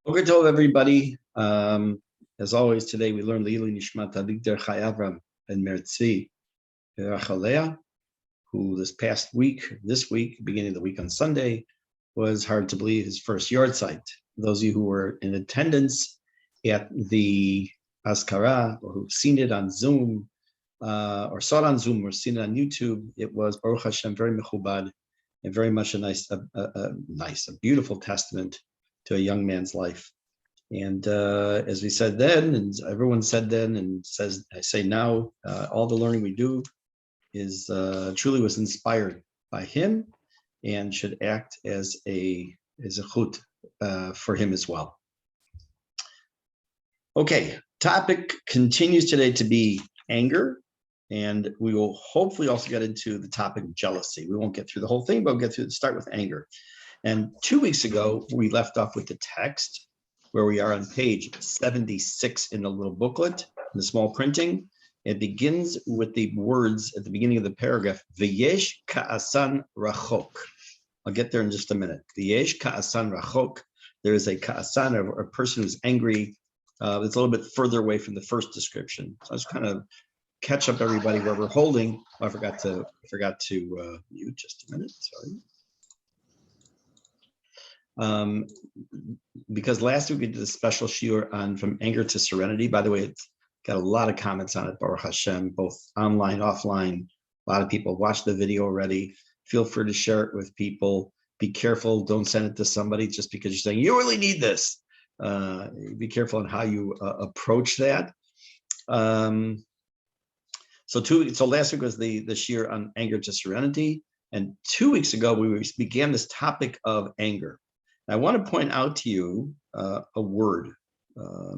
Okay, to everybody. As always, today we learn Leili Nishmat Avigdor Chai Avram and Mertzi Rachalea, who this week, beginning of the week on Sunday, was hard to believe his first yard site. Those of you who were in attendance at the Askara or who've seen it on Zoom or saw it on Zoom or seen it on YouTube, it was Baruch Hashem very mechubad and very much a beautiful testament to a young man's life. And as we said then, and everyone said then, and I say now, all the learning we do is truly was inspired by him, and should act as a chut for him as well. Okay, topic continues today to be anger, and we will hopefully also get into the topic of jealousy. We won't get through the whole thing, but we'll start with anger. And 2 weeks ago, we left off with the text where we are on page 76 in the little booklet, in the small printing. It begins with the words at the beginning of the paragraph, V'yesh ka'asan rachok. I'll get there in just a minute. V'yesh ka'asan rachok. There is a ka'asan, a person who's angry. It's a little bit further away from the first description. So I just kind of catch up everybody where we're holding. Oh, I forgot to mute just a minute, sorry. Because last week we did a special shiur on From Anger to Serenity. By the way, it's got a lot of comments on it, Baruch Hashem, both online, offline. A lot of people watched the video already. Feel free to share it with people. Be careful, don't send it to somebody just because you're saying, you really need this. Be careful on how you approach that. So last week was the shiur on anger to serenity. And 2 weeks ago, we began this topic of anger. I want to point out to you a word.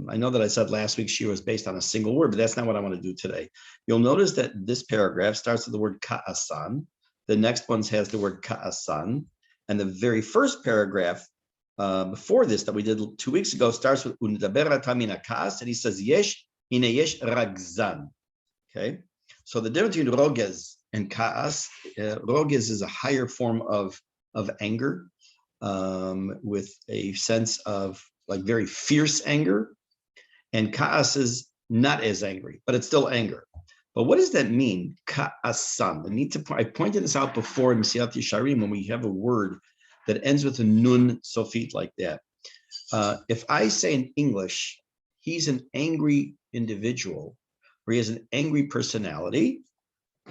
I know that I said last week's shiur was based on a single word, but that's not what I want to do today. You'll notice that this paragraph starts with the word ka'asan. The next one has the word ka'asan. And the very first paragraph before this that we did 2 weeks ago starts with unidaber tamina ka'as, and he says, yesh ragzan. Okay, so the difference between rogez and ka'as, rogez is a higher form of anger, with a sense of like very fierce anger, and ka'as is not as angry, but it's still anger. But what does that mean? Ka'asan. I pointed this out before in Mesilat Yesharim when we have a word that ends with a nun sofit like that. If I say in English, he's an angry individual, or he has an angry personality,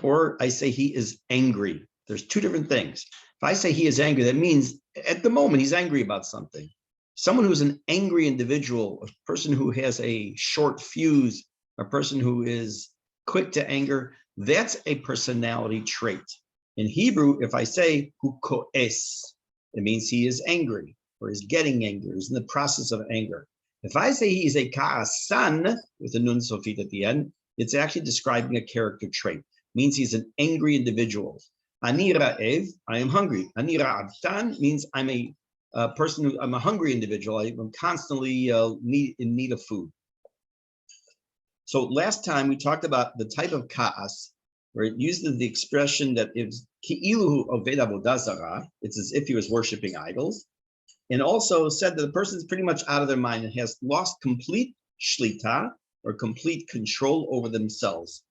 or I say he is angry. There's two different things. If I say he is angry, that means at the moment he's angry about something. Someone who's an angry individual, a person who has a short fuse, a person who is quick to anger, that's a personality trait. In Hebrew, if I say hu ko'es, it means he is angry, or is getting angry, is in the process of anger. If I say he is a ka'asan, with a nun sofit at the end, it's actually describing a character trait. It means he's an angry individual. Ani ra'ev, I am hungry. Ani ra'avtan means I'm a person I'm a hungry individual. I'm constantly in need of food. So last time we talked about the type of ka'as, where it uses the expression that it's ki'ilu oved avodah zarah, it's as if he was worshiping idols, and also said that the person is pretty much out of their mind and has lost complete shlita, or complete control over themselves.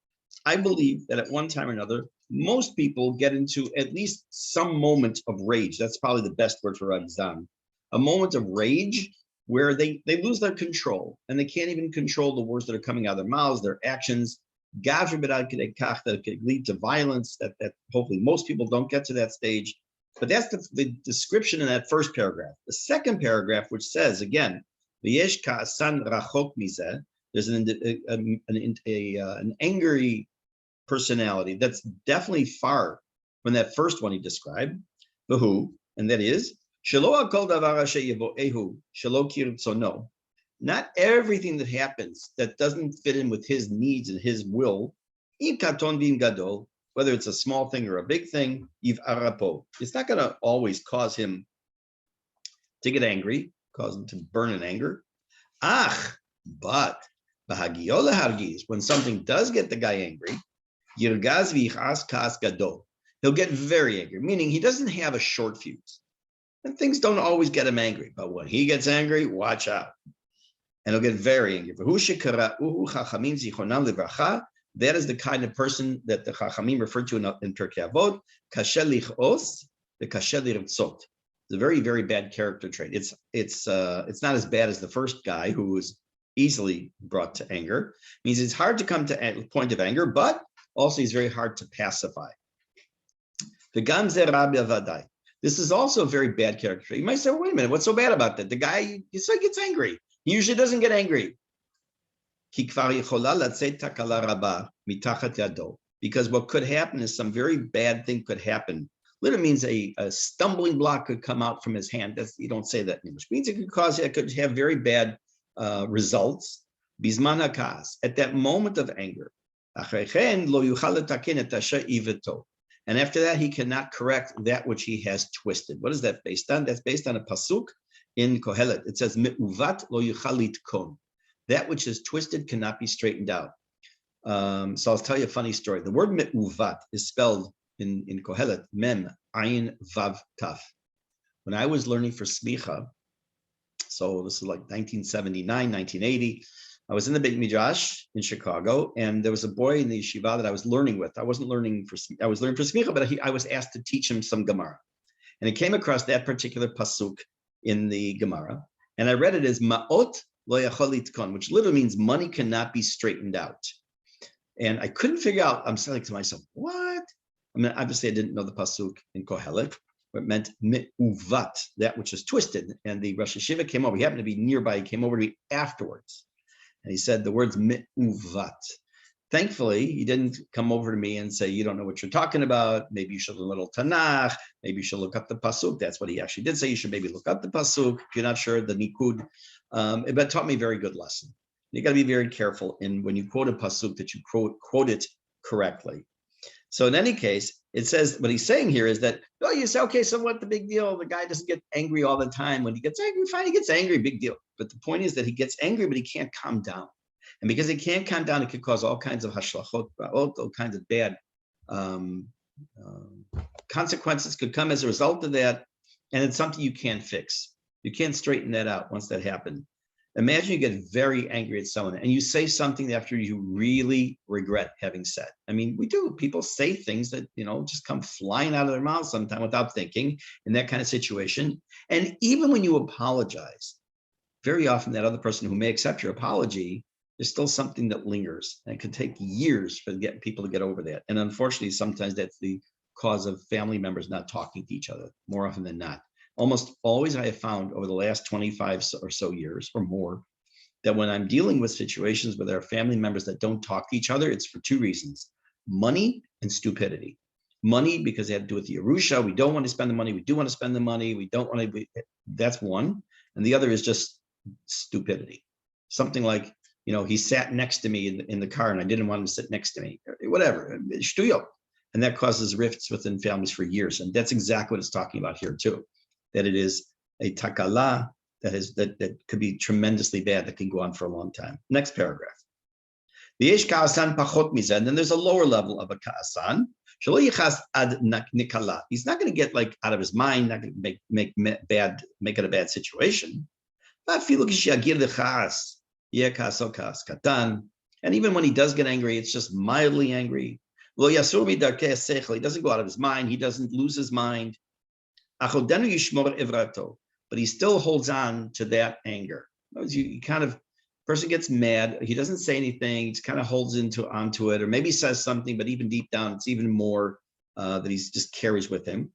I believe that at one time or another, most people get into at least some moment of rage. That's probably the best word for ragzan. A moment of rage where they lose their control and they can't even control the words that are coming out of their mouths, their actions. God forbid that could lead to violence, that hopefully most people don't get to that stage. But that's the description in that first paragraph. The second paragraph, which says, again, v'yesh ka'asan rachok mizeh, there's an angry personality that's definitely far from that first one he described, the who, and that is not everything that happens that doesn't fit in with his needs and his will, whether it's a small thing or a big thing, it's not going to always cause him to get angry, cause him to burn in anger. But when something does get the guy angry, he'll get very angry, meaning he doesn't have a short fuse. And things don't always get him angry, but when he gets angry, watch out. And he'll get very angry. That is the kind of person that the Chachamim referred to in Pirkei Avot, kasher lichos, the kasher lirtzot. It's a very, very bad character trait. It's not as bad as the first guy who was easily brought to anger. It means it's hard to come to a point of anger, but also he's very hard to pacify. This is also a very bad character trait. You might say, well, wait a minute, what's so bad about that? The guy gets angry. He usually doesn't get angry. Because what could happen is some very bad thing could happen. Literally means a stumbling block could come out from his hand. You don't say that in English. It means it could have very bad results. Bisman hakas, at that moment of anger. And after that, he cannot correct that which he has twisted. What is that based on? That's based on a pasuk in Kohelet. It says, "Me'uvat lo yuchal litkon." That which is twisted cannot be straightened out. So I'll tell you a funny story. The word me'uvat is spelled in Kohelet, mem, ayin, vav, taf. When I was learning for smicha, so this is like 1979, 1980, I was in the Beit Midrash in Chicago, and there was a boy in the yeshiva that I was learning with. I was learning for smicha, but I was asked to teach him some Gemara. And I came across that particular pasuk in the Gemara, and I read it as ma'ot lo yachol litkon, which literally means money cannot be straightened out. And I couldn't figure out, I'm saying to myself, what? I mean, obviously I didn't know the pasuk in Kohelet, but it meant me'uvat, that which is twisted. And the Rosh Hashiva came over, he happened to be nearby, he came over to me afterwards. And he said the words me'uvat. Thankfully, he didn't come over to me and say, you don't know what you're talking about. Maybe you should learn a little Tanakh. Maybe you should look up the pasuk. That's what he actually did say. You should maybe look up the pasuk. If you're not sure, the nikud. But taught me a very good lesson. You got to be very careful when you quote a pasuk that you quote it correctly. So in any case, it says, what he's saying here is that, oh, you say, okay, so what the big deal? The guy doesn't get angry all the time. When he gets angry, fine, he gets angry, big deal. But the point is that he gets angry, but he can't calm down. And because he can't calm down, it could cause all kinds of hashlachot, all kinds of bad consequences could come as a result of that. And it's something you can't fix. You can't straighten that out once that happened. Imagine you get very angry at someone and you say something after you really regret having said. I mean, we do. People say things that, just come flying out of their mouths sometimes without thinking in that kind of situation. And even when you apologize, very often that other person who may accept your apology, there's still something that lingers, and it can take years for people to get over that. And unfortunately, sometimes that's the cause of family members not talking to each other, more often than not. Almost always I have found over the last 25 or so years or more, that when I'm dealing with situations where there are family members that don't talk to each other, it's for two reasons: money and stupidity. Money, because they have to do with the Yerusha. We don't want to spend the money. We do want to spend the money. We don't want to, that's one. And the other is just stupidity. Something like, he sat next to me in the car and I didn't want him to sit next to me, whatever, shtuyot. And that causes rifts within families for years. And that's exactly what it's talking about here too, that it is a takala that could be tremendously bad, that can go on for a long time. Next paragraph. And then there's a lower level of a ka'asan. He's not going to get out of his mind, not going to make it a bad situation. And even when he does get angry, it's just mildly angry. He doesn't go out of his mind. He doesn't lose his mind. But he still holds on to that anger. Person gets mad. He doesn't say anything. He just kind of holds onto it, or maybe says something, but even deep down, it's even more that he just carries with him.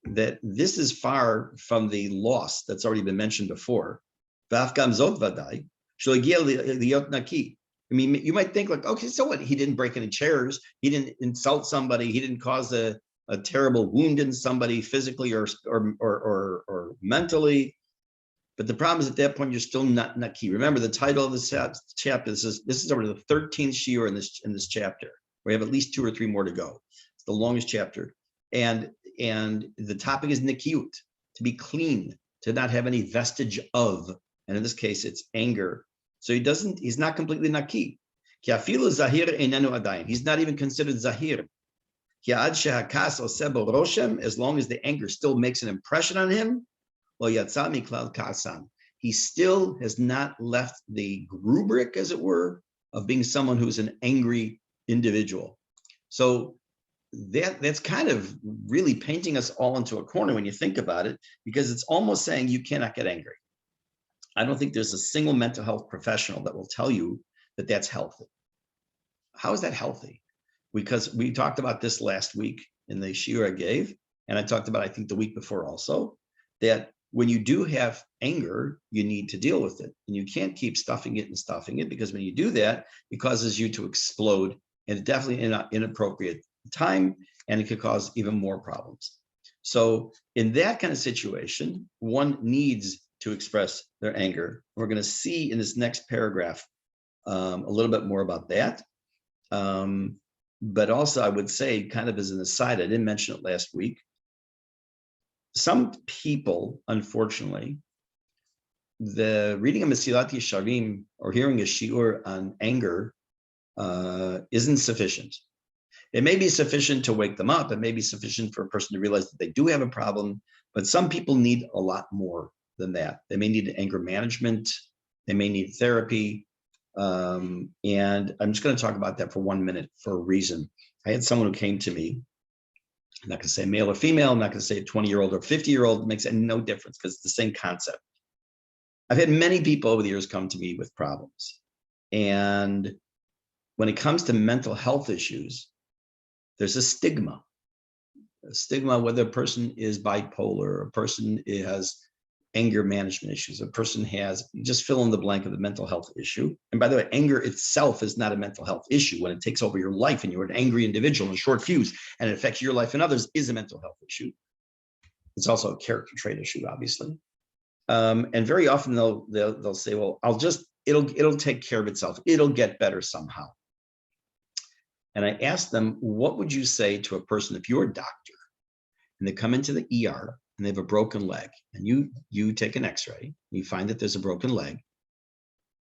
That this is far from the loss that's already been mentioned before. I mean, you might think okay, so what? He didn't break any chairs. He didn't insult somebody. He didn't cause a terrible wound in somebody physically or mentally. But the problem is at that point, you're still not naki. Remember the title of this chapter. This is over the 13th shiur in this chapter. We have at least 2 or 3 more to go. It's the longest chapter. And the topic is nikiut, to be clean, to not have any vestige of, and in this case, it's anger. So he's not completely naki. He's not even considered zahir. As long as the anger still makes an impression on him, he still has not left the rubric, as it were, of being someone who's an angry individual. So that's kind of really painting us all into a corner when you think about it, because it's almost saying you cannot get angry. I don't think there's a single mental health professional that will tell you that that's healthy. How is that healthy? Because we talked about this last week in the shiur I gave, and I talked about, I think, the week before also, that when you do have anger, you need to deal with it. And you can't keep stuffing it, because when you do that, it causes you to explode, and definitely in an inappropriate time, and it could cause even more problems. So in that kind of situation, one needs to express their anger. We're going to see in this next paragraph a little bit more about that. But also, I would say, kind of as an aside, I didn't mention it last week, some people, unfortunately, the reading of Mesilat Yesharim or hearing a shiur on anger isn't sufficient. It may be sufficient to wake them up. It may be sufficient for a person to realize that they do have a problem, but some people need a lot more than that. They may need anger management. They may need therapy. And I'm just going to talk about that for 1 minute for a reason. I had someone who came to me. I'm not going to say male or female. I'm not going to say a 20-year-old or 50-year-old. It makes no difference because it's the same concept. I've had many people over the years come to me with problems. And when it comes to mental health issues, there's a stigma whether a person is bipolar, a person has anger management issues, a person has, you just fill in the blank of the mental health issue. And by the way, anger itself is not a mental health issue. When it takes over your life and you're an angry individual and a short fuse and it affects your life and others, is a mental health issue. It's also a character trait issue, obviously. And very often they'll say, well, it'll take care of itself. It'll get better somehow. And I asked them, what would you say to a person if you're a doctor and they come into the ER and they have a broken leg, and you take an x-ray, and you find that there's a broken leg,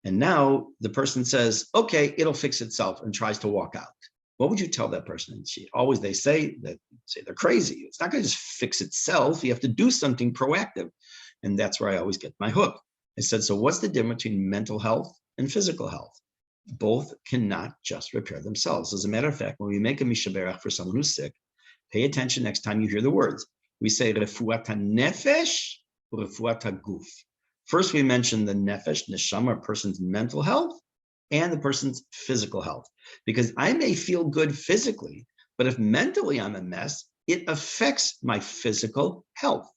and now the person says, okay, it'll fix itself, and tries to walk out. What would you tell that person? And they say they're crazy. It's not going to just fix itself. You have to do something proactive. And that's where I always get my hook. I said, so what's the difference between mental health and physical health? Both cannot just repair themselves. As a matter of fact, when we make a mishaberach for someone who's sick, pay attention next time you hear the words. We say refuat nefesh or refuat guf. First, we mention the nefesh, neshama, a person's mental health, and the person's physical health. Because I may feel good physically, but if mentally I'm a mess, it affects my physical health.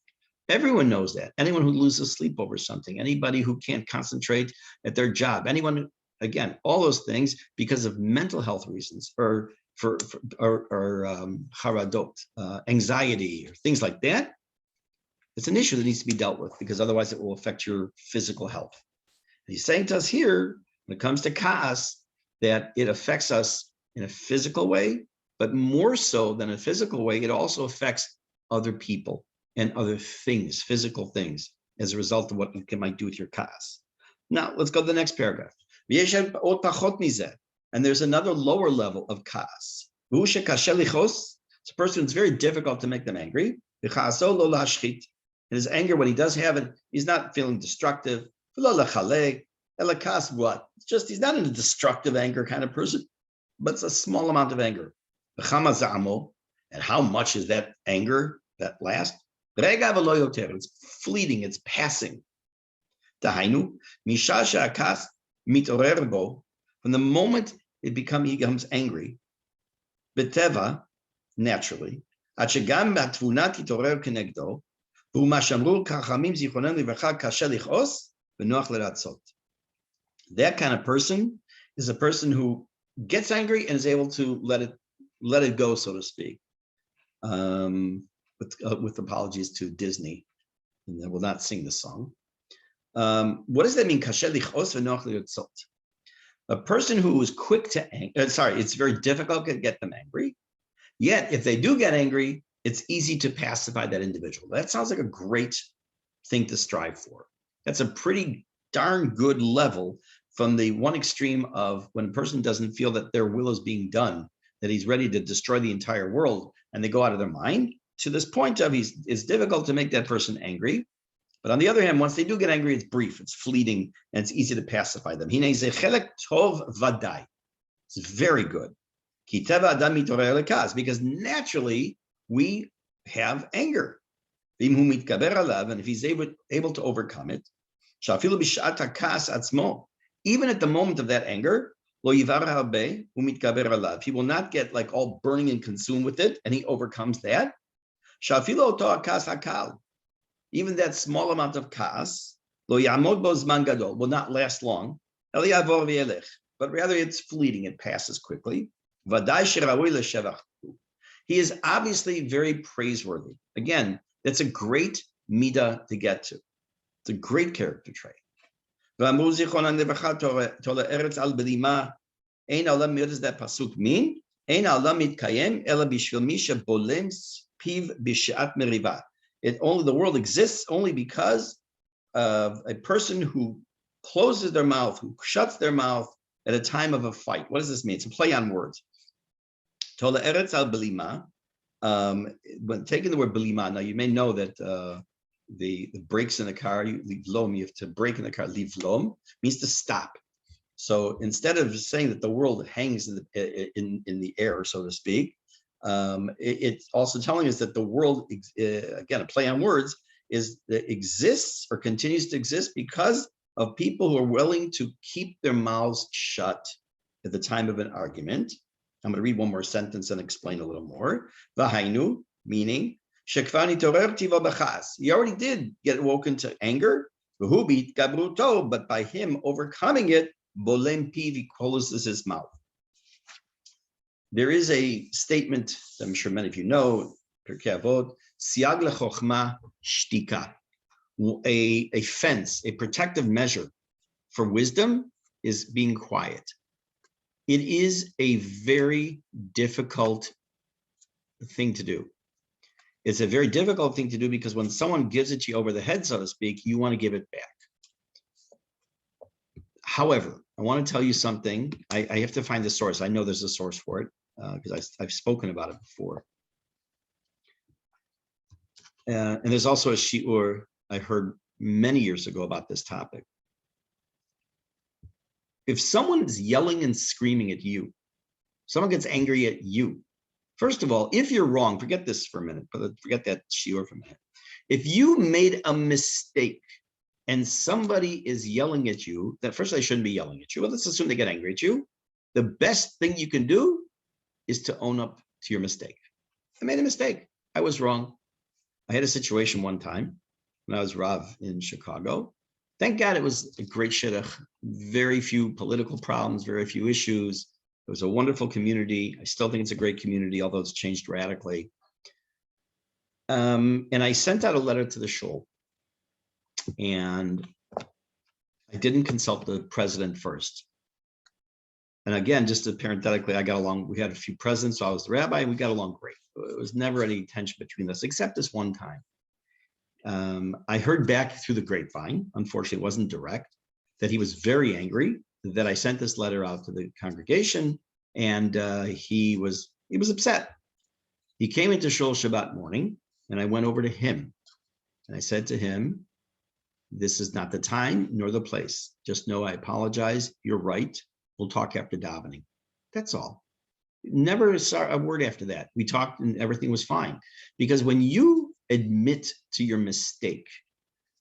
Everyone knows that. Anyone who loses sleep over something, anybody who can't concentrate at their job, anyone, again, all those things because of mental health reasons or haradot, anxiety, or things like that. It's an issue that needs to be dealt with because otherwise it will affect your physical health. And he's saying to us here, when it comes to kaas, that it affects us in a physical way, but more so than a physical way, it also affects other people and other things, physical things, as a result of what you might do with your kaas. Now, let's go to the next paragraph. And there's another lower level of kaas. It's a person who's very difficult to make them angry. And his anger, when he does have it, he's not feeling destructive. What? It's just he's not in a destructive anger kind of person, but it's a small amount of anger. And how much is that anger that lasts? It's fleeting, it's passing. From the moment he becomes angry, beteva, naturally, that kind of person is a person who gets angry and is able to let it go, so to speak. With apologies to Disney, and I will not sing the song. What does that mean? A person who is quick to it's very difficult to get them angry. Yet, if they do get angry, it's easy to pacify that individual. That sounds like a great thing to strive for. That's a pretty darn good level from the one extreme of when a person doesn't feel that their will is being done, that he's ready to destroy the entire world, and they go out of their mind, to this point of it's difficult to make that person angry. But on the other hand, once they do get angry, it's brief, it's fleeting, and it's easy to pacify them. It's very good. Because naturally we have anger. And if he's able to overcome it, even at the moment of that anger, he will not get like all burning and consumed with it, and he overcomes that. Even that small amount of kas will not last long, but rather it's fleeting, it passes quickly. He is obviously very praiseworthy. Again, that's a great midah to get to. It's a great character trait. What does that pasuk mean? The world exists only because of a person who closes their mouth, who shuts their mouth at a time of a fight. What does this mean? It's a play on words. Tola eretz al belima. When taking the word belima, now you may know that the brakes in the car, you have to brake in the car. Livlom means to stop. So instead of saying that the world hangs in the air, so to speak, it's also telling us that the world, again, a play on words, exists or continues to exist because of people who are willing to keep their mouths shut at the time of an argument. I'm going to read one more sentence and explain a little more. Vahainu, meaning, he already did get woken to anger, but by him overcoming it, bolem piv, he closes his mouth. There is a statement that I'm sure many of you know, Pirkei Avot, siag lechochma shtika. A fence, a protective measure for wisdom is being quiet. It is a very difficult thing to do. It's a very difficult thing to do because when someone gives it to you over the head, so to speak, you want to give it back. However, I want to tell you something. I have to find the source. I know there's a source for it because I've spoken about it before. And there's also a shiur I heard many years ago about this topic. If someone is yelling and screaming at you, someone gets angry at you, first of all, if you're wrong, forget this for a minute, but forget that shiur for a minute. If you made a mistake and somebody is yelling at you, that first they shouldn't be yelling at you. Well, let's assume they get angry at you. The best thing you can do is to own up to your mistake. I made a mistake. I was wrong. I had a situation one time when I was Rav in Chicago. Thank God it was a great shidduch, very few political problems, very few issues. It was a wonderful community. I still think it's a great community, although it's changed radically. And I sent out a letter to the shul. And I didn't consult the president first. And again, just parenthetically, I got along, we had a few presidents, so I was the rabbi, and we got along great. It was never any tension between us, except this one time. I heard back through the grapevine, unfortunately it wasn't direct, that he was very angry, that I sent this letter out to the congregation, and he was upset. He came into Shul Shabbat morning, and I went over to him, and I said to him, this is not the time nor the place. Just know I apologize. You're right. We'll talk after davening. That's all. Never saw a word after that. We talked and everything was fine. Because when you admit to your mistake,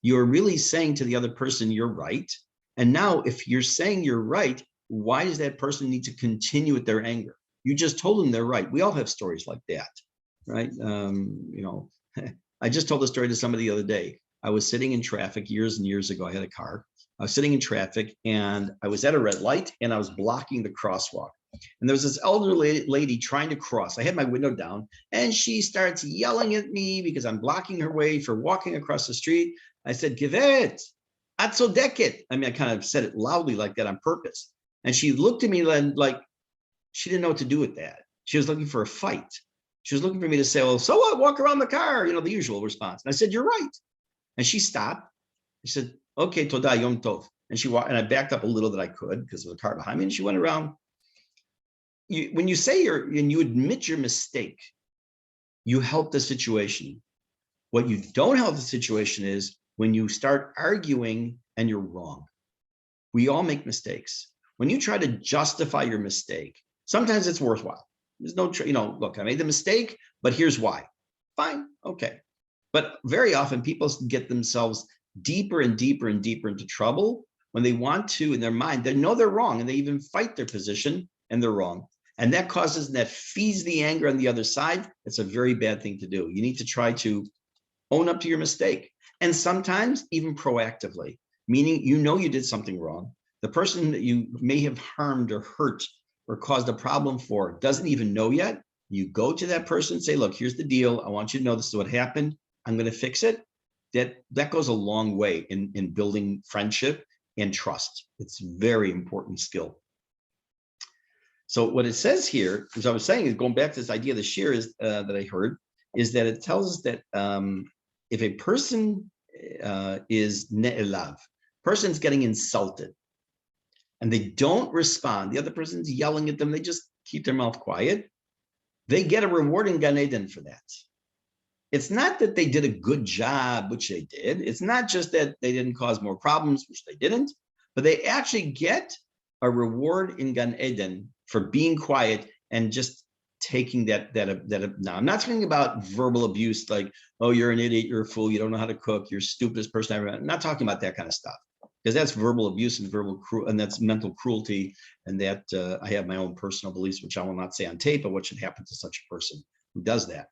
you're really saying to the other person, you're right. And now if you're saying you're right, why does that person need to continue with their anger? You just told them they're right. We all have stories like that, right? I just told a story to somebody the other day. I was sitting in traffic years and years ago. I had a car. I was sitting in traffic and I was at a red light and I was blocking the crosswalk. And there was this elderly lady trying to cross. I had my window down and she starts yelling at me because I'm blocking her way for walking across the street. I said, Givet, at tzodeket. I mean, I kind of said it loudly like that on purpose. And she looked at me like she didn't know what to do with that. She was looking for a fight. She was looking for me to say, well, so what? Walk around the car, the usual response. And I said, you're right. And she stopped. She said, okay, toda yom tov. And she walked, and I backed up a little that I could because of the car behind me. And she went around. when you say and you admit your mistake, you help the situation. What you don't help the situation is when you start arguing and you're wrong. We all make mistakes. When you try to justify your mistake, sometimes it's worthwhile. There's no, look, I made the mistake, but here's why. Fine, okay. But very often people get themselves deeper and deeper and deeper into trouble when they want to, in their mind, they know they're wrong and they even fight their position and they're wrong. And that feeds the anger on the other side. It's a very bad thing to do. You need to try to own up to your mistake. And sometimes even proactively, meaning you did something wrong. The person that you may have harmed or hurt or caused a problem for doesn't even know yet. You go to that person and say, look, here's the deal. I want you to know this is what happened. I'm going to fix it. That goes a long way in building friendship and trust. It's a very important skill. So what it says here, as I was saying, is going back to this idea of the shir is that I heard, is that it tells us that if a person is ne'elav, person's getting insulted, and they don't respond, the other person's yelling at them, they just keep their mouth quiet, they get a reward in Gan Eden for that. It's not that they did a good job, which they did. It's not just that they didn't cause more problems, which they didn't, but they actually get a reward in Gan Eden for being quiet and just taking that. Now, I'm not talking about verbal abuse, like, oh, you're an idiot, you're a fool, you don't know how to cook, you're the stupidest person I've ever met. I'm not talking about that kind of stuff, because that's verbal abuse and that's mental cruelty. And that I have my own personal beliefs, which I will not say on tape, but what should happen to such a person who does that.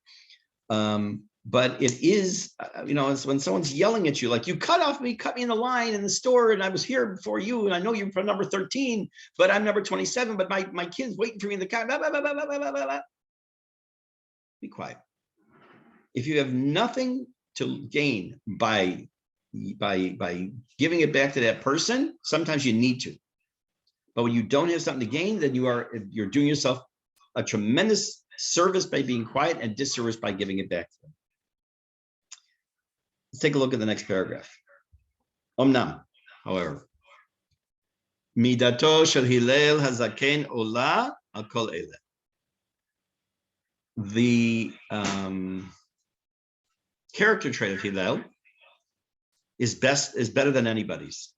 But it is, it's when someone's yelling at you, like, you cut me in the line in the store, and I was here before you, and I know you're from number 13, but I'm number 27, but my kid's waiting for me in the car. Blah, blah, blah, blah, blah, blah, blah. Be quiet. If you have nothing to gain by giving it back to that person, sometimes you need to. But when you don't have something to gain, then you're doing yourself a tremendous service by being quiet and disservice by giving it back to them. Let's take a look at the next paragraph. Omnam, however, midato shel Hillel hazaken ola al kol ele. The character trait of Hillel is better than anybody's.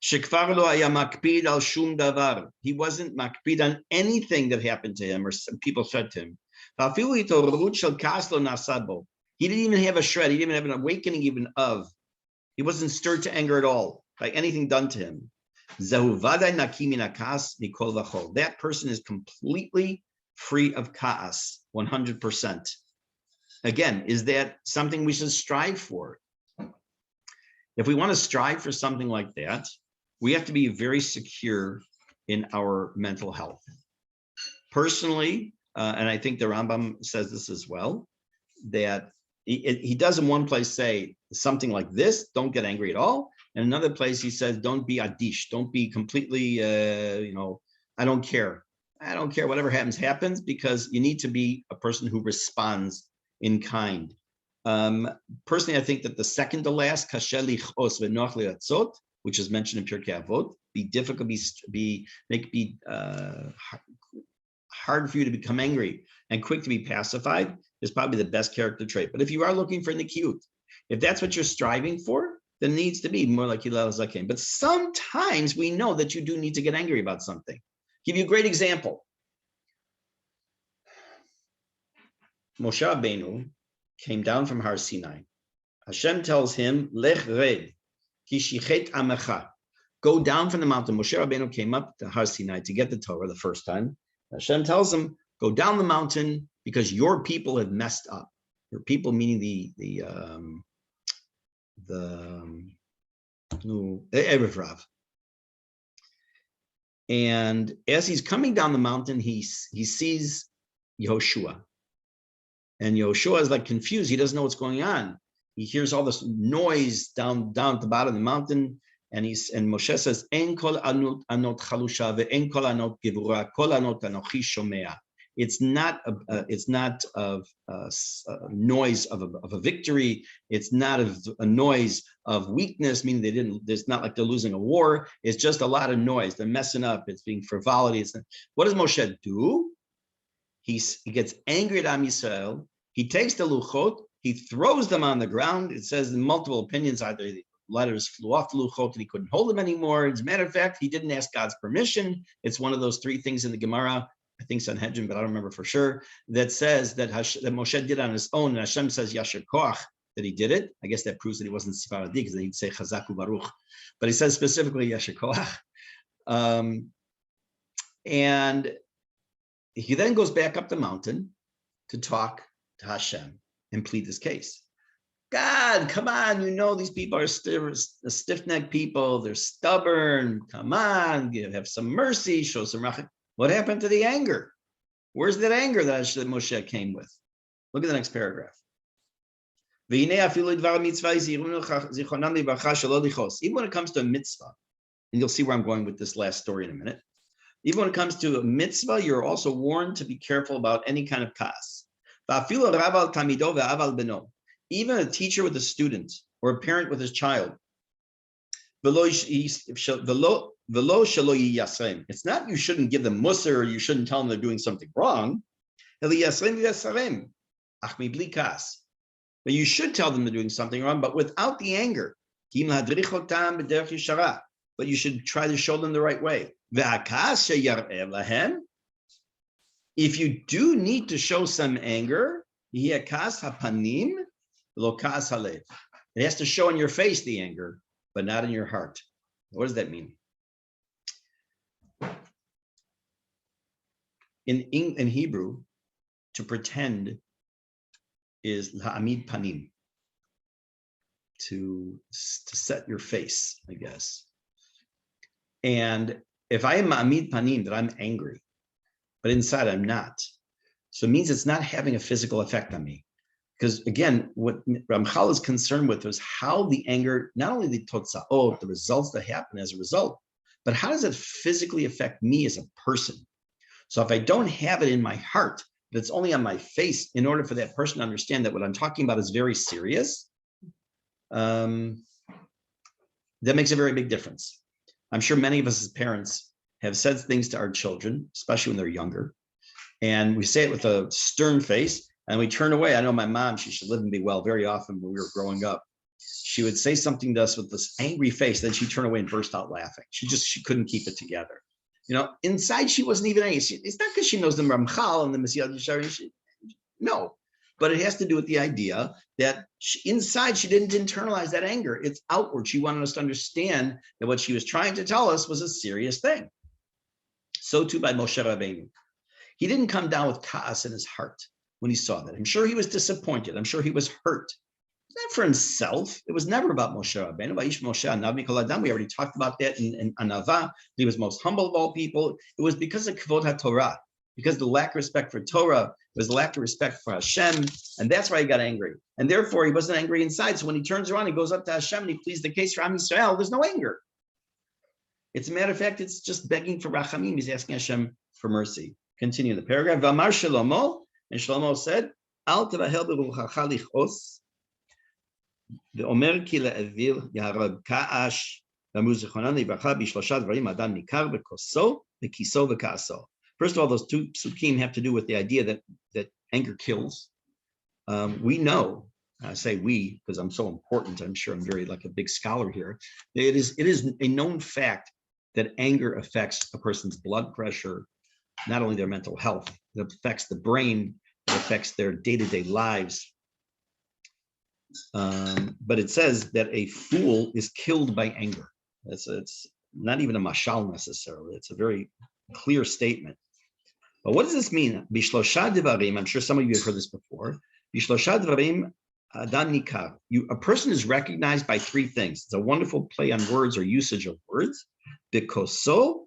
Shekvar lo haya makpid al shum davar. He wasn't makpid on anything that happened to him or some people said to him. He didn't even have a shred. He didn't even have an awakening even of. He wasn't stirred to anger at all by anything done to him. That person is completely free of ka'as, 100%. Again, is that something we should strive for? If we want to strive for something like that, we have to be very secure in our mental health. Personally, and I think the Rambam says this as well, that he does in one place say something like this, don't get angry at all. And another place he says, don't be adish, don't be completely, I don't care. I don't care, whatever happens, because you need to be a person who responds in kind. Personally, I think that the second to last, which is mentioned in Pirkei Avot, be difficult, be hard for you to become angry and quick to be pacified, is probably the best character trait. But if you are looking for nikiyut, if that's what you're striving for, then it needs to be more like Hillel Zaken. But sometimes we know that you do need to get angry about something. Give you a great example. Moshe Rabbeinu came down from Har Sinai. Hashem tells him, Lech red, ki shichet amecha. Go down from the mountain. Moshe Rabbeinu came up to Har Sinai to get the Torah the first time. Hashem tells him, go down the mountain because your people have messed up. Your people, meaning the Erev Rav. And as he's coming down the mountain, he sees Yehoshua. And Yehoshua is like confused. He doesn't know what's going on. He hears all this noise down at the bottom of the mountain. And Moshe says, "En kol anot chalusha ve'en kol anot gevura, kol anot anochi shomea." It's not a noise of a victory. It's not a noise of weakness, meaning it's not like they're losing a war. It's just a lot of noise. They're messing up. It's being frivolity. What does Moshe do? he gets angry at Am Yisrael. He takes the luchot, he throws them on the ground. It says in multiple opinions, either the letters flew off the luchot and he couldn't hold them anymore. As a matter of fact, he didn't ask God's permission. It's one of those three things in the Gemara, I think Sanhedrin, but I don't remember for sure, that says that Moshe did on his own, and Hashem says Yasher Koach, that he did it. I guess that proves that he wasn't Sephardi, because he'd say Chazaku Baruch. But he says specifically Yasher Koach. And he then goes back up the mountain to talk to Hashem and plead this case. God, come on, these people are stiff-necked people. They're stubborn. Come on, have some mercy, show some racham. What happened to the anger? Where's that anger that Moshe came with? Look at the next paragraph. Even when it comes to a mitzvah, and you'll see where I'm going with this last story in a minute. Even when it comes to a mitzvah, you're also warned to be careful about any kind of kas. Even a teacher with a student or a parent with his child. It's not you shouldn't give them musar or you shouldn't tell them they're doing something wrong. But you should tell them they're doing something wrong, but without the anger. But you should try to show them the right way. If you do need to show some anger, it has to show in your face, the anger, but not in your heart. What does that mean? In Hebrew, to pretend is la'amid panim, to set your face, I guess. And if I am ma'amid panim, that I'm angry, but inside I'm not, so it means it's not having a physical effect on me. Because again, what Ramchal is concerned with is how the anger, not only the totzaot, the results that happen as a result, but how does it physically affect me as a person? So if I don't have it in my heart, but it's only on my face, in order for that person to understand that what I'm talking about is very serious, that makes a very big difference. I'm sure many of us as parents have said things to our children, especially when they're younger, and we say it with a stern face, and we turn away. I know my mom, she should live and be well, very often when we were growing up, she would say something to us with this angry face, then she'd turn away and burst out laughing. She couldn't keep it together. Inside she wasn't even angry. It's not because she knows the Ramchal and the Mesilat Yesharim. No, but it has to do with the idea that inside she didn't internalize that anger. It's outward. She wanted us to understand that what she was trying to tell us was a serious thing. So too by Moshe Rabbeinu. He didn't come down with ka'as in his heart when he saw that. I'm sure he was disappointed. I'm sure he was hurt. Not for himself. It was never about Moshe Rabbeinu. We already talked about that in Anava. He was most humble of all people. It was because of Kavod HaTorah, because the lack of respect for Torah was the lack of respect for Hashem, and that's why he got angry. And therefore, he wasn't angry inside. So when he turns around, he goes up to Hashem and he pleads the case for Am Yisrael. There's no anger. It's a matter of fact, it's just begging for rachamim. He's asking Hashem for mercy. Continue the paragraph. V'amar Shlomo, and Shlomo said, Al tevahel b'ruchacha lichos, v'omer ki le'evil yaharab ka'ash, v'amru zichronan livracha b'shlosha dvarim adam nikar b'koso, v'kiso v'ka'aso. First of all, those two psukim have to do with the idea that anger kills. We know, I say we because I'm so important, I'm sure I'm very like a big scholar here. It is a known fact that anger affects a person's blood pressure, not only their mental health, it affects the brain, it affects their day-to-day lives. But it says that a fool is killed by anger. It's not even a mashal necessarily. It's a very clear statement. But what does this mean? Bishlosha devarim, I'm sure some of you have heard this before. Bishlosha devarim adam nikar. A person is recognized by three things. It's a wonderful play on words or usage of words. Bikoso,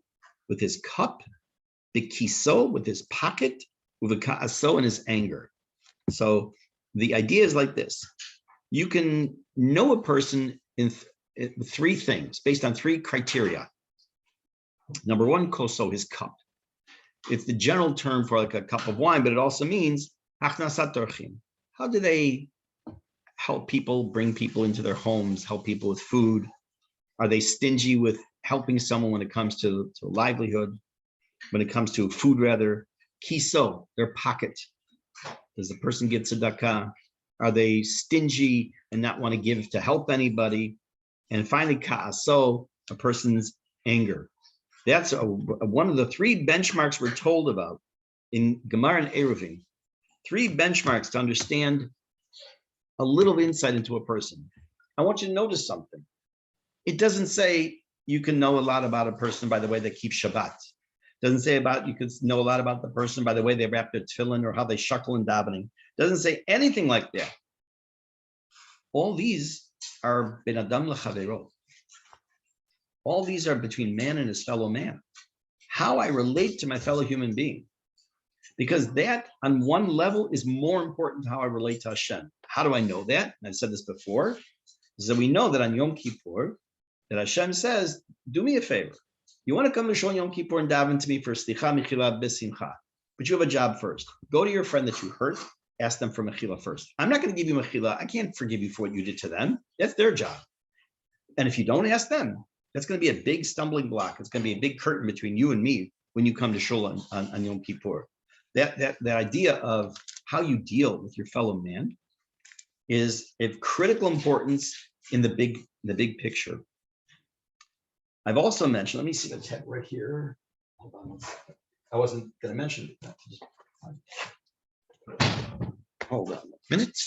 with his cup. Bikiso, with his pocket. Uvekaaso, and his anger. So the idea is like this. You can know a person in three things, based on three criteria. Number one, koso, his cup. It's the general term for like a cup of wine, but it also means achnasat dorchim. How do they help people, bring people into their homes, help people with food? Are they stingy with helping someone when it comes to livelihood, when it comes to food rather? Kiso, their pocket. Does the person get tzedakah? Are they stingy and not want to give to help anybody? And finally, ka'aso, a person's anger. That's one of the three benchmarks we're told about in Gemara and Eruvin. Three benchmarks to understand a little insight into a person. I want you to notice something. It doesn't say you can know a lot about a person by the way they keep Shabbat. It doesn't say about you can know a lot about the person by the way they wrap their tefillin or how they shuckle in davening. It doesn't say anything like that. All these are ben adam lechavero. All these are between man and his fellow man. How I relate to my fellow human being. Because that, on one level, is more important to how I relate to Hashem. How do I know that? And I've said this before, is that we know that on Yom Kippur, that Hashem says, do me a favor. You want to come to Shon Yom Kippur and daven to me for Slicha Mechila B'Simcha, but you have a job first. Go to your friend that you hurt, ask them for Mechila first. I'm not going to give you Mechila. I can't forgive you for what you did to them. That's their job. And if you don't ask them, that's going to be a big stumbling block. It's going to be a big curtain between you and me when you come to Shul on Yom Kippur. That idea of how you deal with your fellow man is of critical importance in the big picture. I've also mentioned, let me see the tab right here. Hold on one second. I wasn't going to mention it. Hold on a minute.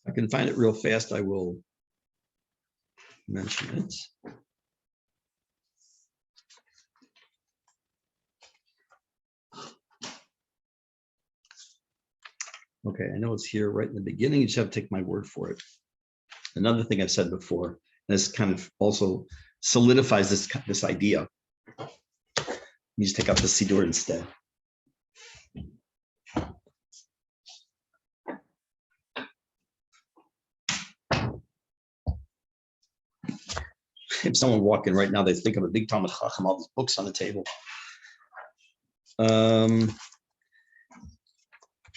If I can find it real fast, I will mention it. Okay, I know it's here right in the beginning. You just have to take my word for it. Another thing I've said before, and this kind of also solidifies this idea. Let me just take out the Siddur instead. If someone walked in right now, they think I'm a big Talmud Chacham, all these books on the table.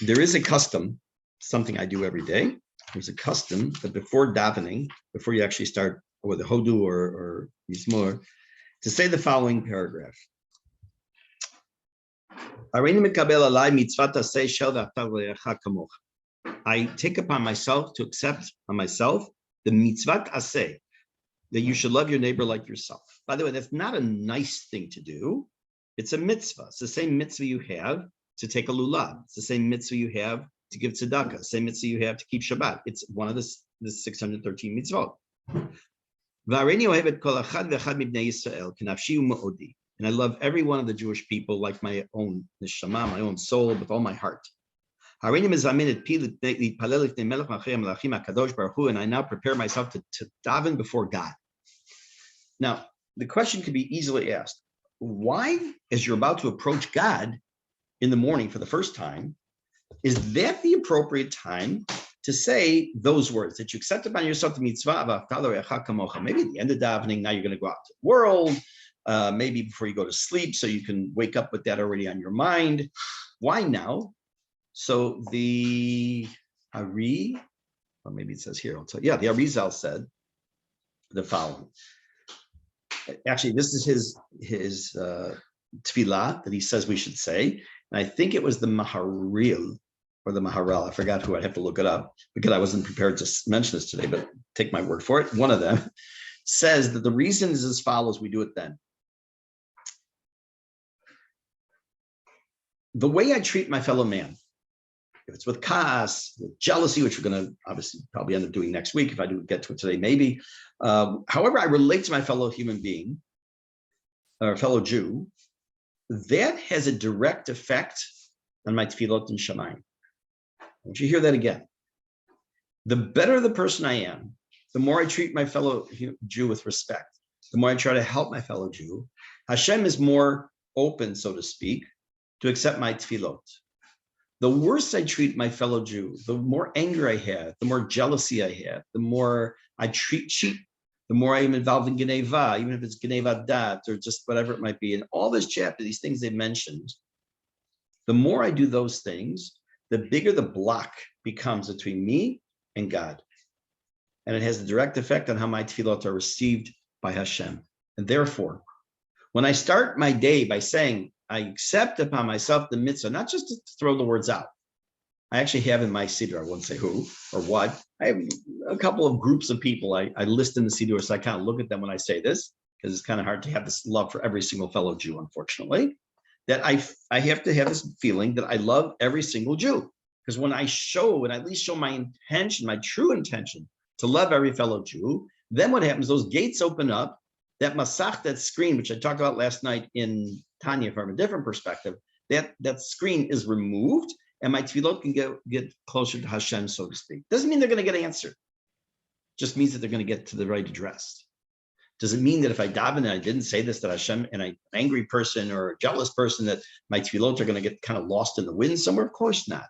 There is a custom, something I do every day. There's a custom that before davening, before you actually start with a hodu or mizmor, to say the following paragraph. I take upon myself to accept on myself the mitzvat aseh, that you should love your neighbor like yourself. By the way, that's not a nice thing to do. It's a mitzvah. It's the same mitzvah you have to take a lulav. It's the same mitzvah you have to give tzedakah. Same mitzvah you have to keep Shabbat. It's one of the 613 mitzvot. And I love every one of the Jewish people like my own neshama, my own soul, with all my heart. And I now prepare myself to daven before God. Now, the question could be easily asked. Why, as you're about to approach God in the morning for the first time, is that the appropriate time to say those words, that you accept upon yourself the mitzvah? Maybe at the end of davening, now you're going to go out to the world, maybe before you go to sleep, so you can wake up with that already on your mind. Why now? So the Ari, or maybe it says here, I'll tell you. Yeah, the Arizal said the following. Actually, this is his tefillah that he says we should say. And I think it was the Maharil or the Maharal. I forgot who. I'd have to look it up because I wasn't prepared to mention this today, but take my word for it. One of them says that the reason is as follows. We do it then. The way I treat my fellow man, if it's with kas, with jealousy, which we're going to obviously probably end up doing next week, if I do get to it today, maybe. However I relate to my fellow human being, or fellow Jew, that has a direct effect on my tefillot and shamayim. I want you to hear that again. The better the person I am, the more I treat my fellow Jew with respect, the more I try to help my fellow Jew, Hashem is more open, so to speak, to accept my tefillot. The worse I treat my fellow Jew, the more anger I have, the more jealousy I have, the more I cheat, the more I am involved in geneva, even if it's geneva dat or just whatever it might be. In all this chapter, these things they mentioned, the more I do those things, the bigger the block becomes between me and God. and it has a direct effect on how my tefillot are received by Hashem. And therefore, when I start my day by saying, I accept upon myself the mitzvah, not just to throw the words out. I actually have in my siddur, I won't say who or what. I have a couple of groups of people I list in the siddur, so I kind of look at them when I say this, because it's kind of hard to have this love for every single fellow Jew, unfortunately, that I have to have this feeling that I love every single Jew. Because when I show, and at least show my intention, my true intention to love every fellow Jew, then what happens, those gates open up, that masach, that screen, which I talked about last night in Tanya from a different perspective, that screen is removed, and my tefillot can get closer to Hashem, so to speak. Doesn't mean they're going to get answered. Just means that they're going to get to the right address. Does it mean that if I daven and I didn't say this, that Hashem and I'm an angry person or a jealous person, that my tefillot are going to get kind of lost in the wind somewhere? Of course not.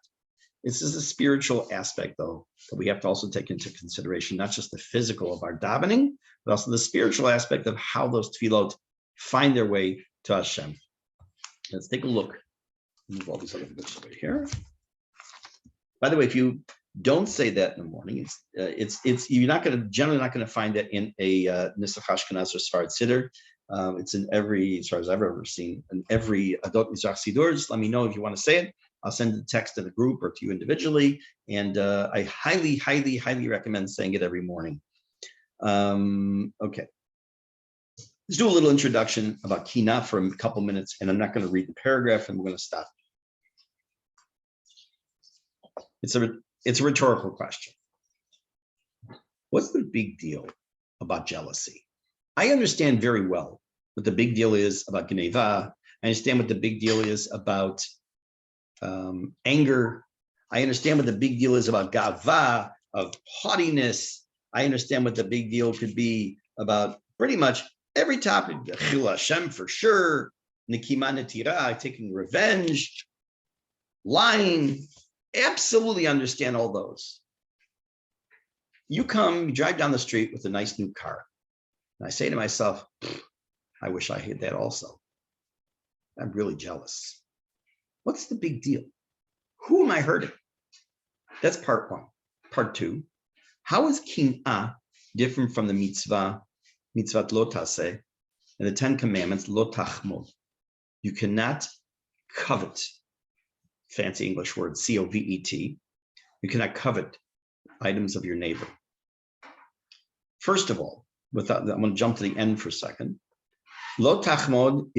This is a spiritual aspect, though, that we have to also take into consideration, not just the physical of our davening, but also the spiritual aspect of how those tefillot find their way to Hashem. Let's take a look. Move all these other books over here. By the way, if you don't say that in the morning, it's you're not going to generally not going to find that in a Nisach Ashkenaz or Sfarad Siddur. It's in every, as far as I've ever seen, in every Adot Mizrach Siddur. Just let me know if you want to say it. I'll send the text to the group or to you individually, and I highly, highly, highly recommend saying it every morning. Okay. Let's do a little introduction about Kina for a couple minutes, and I'm not going to read the paragraph, and we're going to stop. It's a rhetorical question. What's the big deal about jealousy? I understand very well what the big deal is about Geneva. I understand what the big deal is about anger. I understand what the big deal is about gava, of haughtiness. I understand what the big deal could be about pretty much every topic. Chil Hashem for sure, Nikima Netira, taking revenge, lying. Absolutely understand all those. You drive down the street with a nice new car. And I say to myself, I wish I had that also. I'm really jealous. What's the big deal? Who am I hurting? That's part one. Part two, how is kin'ah different from the mitzvah, mitzvat lo taseh, and the 10 commandments, lo tachmod? You cannot covet, fancy English word, C-O-V-E-T. You cannot covet items of your neighbor. First of all, I'm going to jump to the end for a second. Lo tachmod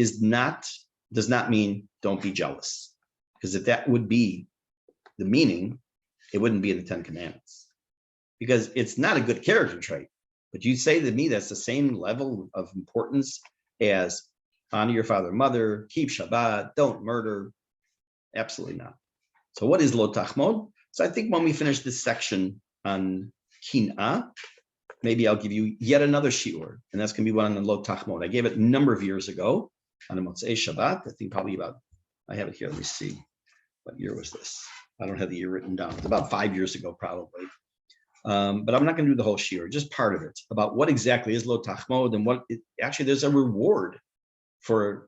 does not mean don't be jealous. Because if that would be the meaning, it wouldn't be in the 10 commandments. Because it's not a good character trait. But you say to me that's the same level of importance as honor your father and mother, keep Shabbat, don't murder. Absolutely not. So what is lo tachmod? So I think when we finish this section on kin'ah, maybe I'll give you yet another shiur, and that's going to be one on the lo tachmod. I gave it a number of years ago on the Motzei Shabbat. I think probably I have it here. Let me see. What year was this? I don't have the year written down. It's about 5 years ago, probably. But I'm not going to do the whole shiur, just part of it, about what exactly is lo tachmod and actually there's a reward for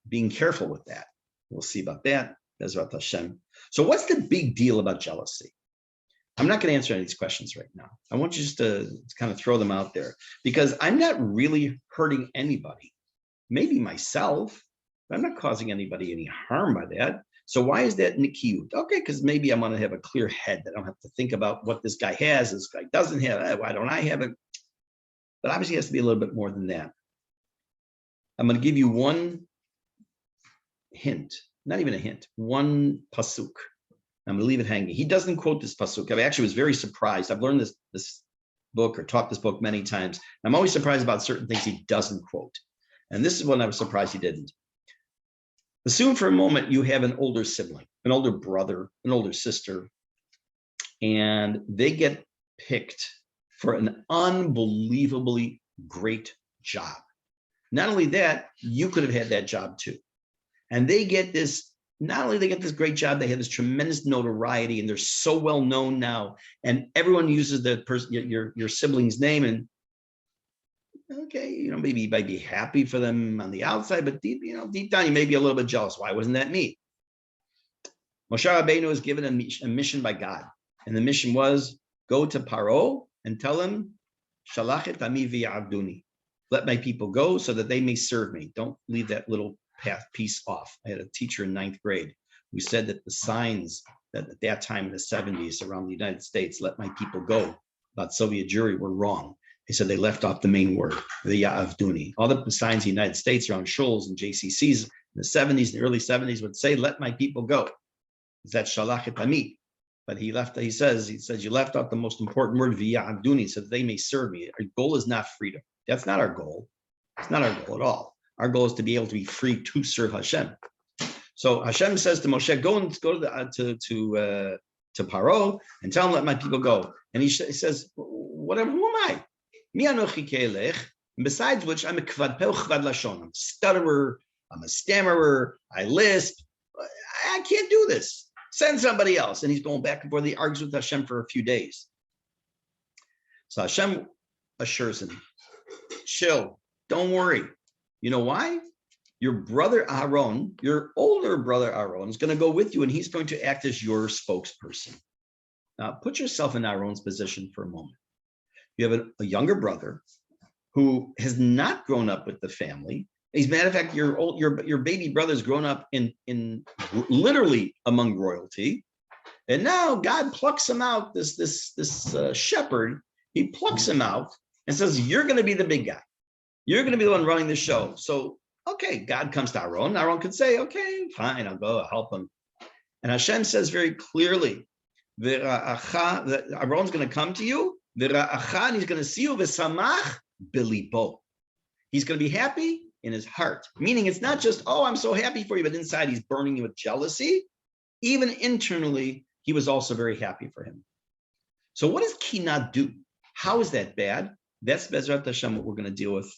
being careful with that. We'll see about that. Bezrat Hashem. So what's the big deal about jealousy? I'm not going to answer any of these questions right now. I want you just to kind of throw them out there because I'm not really hurting anybody. Maybe myself, but I'm not causing anybody any harm by that. So why is that nikiyut? Okay, because maybe I'm going to have a clear head that I don't have to think about what this guy has, this guy doesn't have. Why don't I have it? But obviously it has to be a little bit more than that. I'm going to give you one hint, not even a hint, one pasuk. I'm going to leave it hanging. He doesn't quote this pasuk. I actually was very surprised. I've learned this book or taught this book many times. I'm always surprised about certain things he doesn't quote. And this is one I was surprised he didn't. Assume for a moment you have an older sibling, an older brother, an older sister, and they get picked for an unbelievably great job. Not only that, you could have had that job too. And they get this, not only they get this great job, they have this tremendous notoriety and they're so well known now. And everyone uses the person, your sibling's name, and okay, maybe you might be happy for them on the outside, but deep down, you may be a little bit jealous. Why wasn't that me? Moshe Rabbeinu was given a mission by God. And the mission was go to Paro and tell them, Shalachet ami v'ya'avduni. Let my people go so that they may serve me. Don't leave that little piece off. I had a teacher in 9th grade who said that the signs that at that time in the 70s around the United States, let my people go, about Soviet Jewry were wrong. He said they left off the main word, the Ya'avduni. All the signs in the United States around shuls and JCCs in the 70s, the early 70s would say, let my people go. Is that Shalachet ami? But he says, you left out the most important word, v'ya'avduni, so that they may serve me. Our goal is not freedom. That's not our goal. It's not our goal at all. Our goal is to be able to be free to serve Hashem. So Hashem says to Moshe, go to Paro and tell him, let my people go. And he says, whatever, who am I? Mi anochi ke'elech. Besides which, I'm a kvad pel kvad lashon. I'm a stutterer. I'm a stammerer. I lisp. I can't do this. Send somebody else. And he's going back and forth. He argues with Hashem for a few days. So Hashem assures him, chill, don't worry. You know why? Your brother Aaron, your older brother Aaron, is going to go with you, and he's going to act as your spokesperson. Now, put yourself in Aaron's position for a moment. You have a younger brother who has not grown up with the family. As a matter of fact, your baby brother's grown up in literally among royalty, and now God plucks him out. This shepherd, he plucks him out and says, "You're going to be the big guy. You're going to be the one running the show." So, okay, God comes to Aaron. Aaron could say, "Okay, fine, I'll go. I'll help him." And Hashem says very clearly, that Aaron's going to come to you. And he's going to see you. V'samach bilibo. He's going to be happy in his heart, meaning it's not just, oh, I'm so happy for you, but inside he's burning you with jealousy. Even internally, he was also very happy for him. So what does kinah do? How is that bad? That's Bezrat Hashem, what we're going to deal with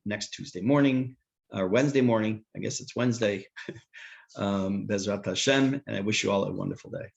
next Tuesday morning, or Wednesday morning. I guess it's Wednesday. Bezrat Hashem, and I wish you all a wonderful day.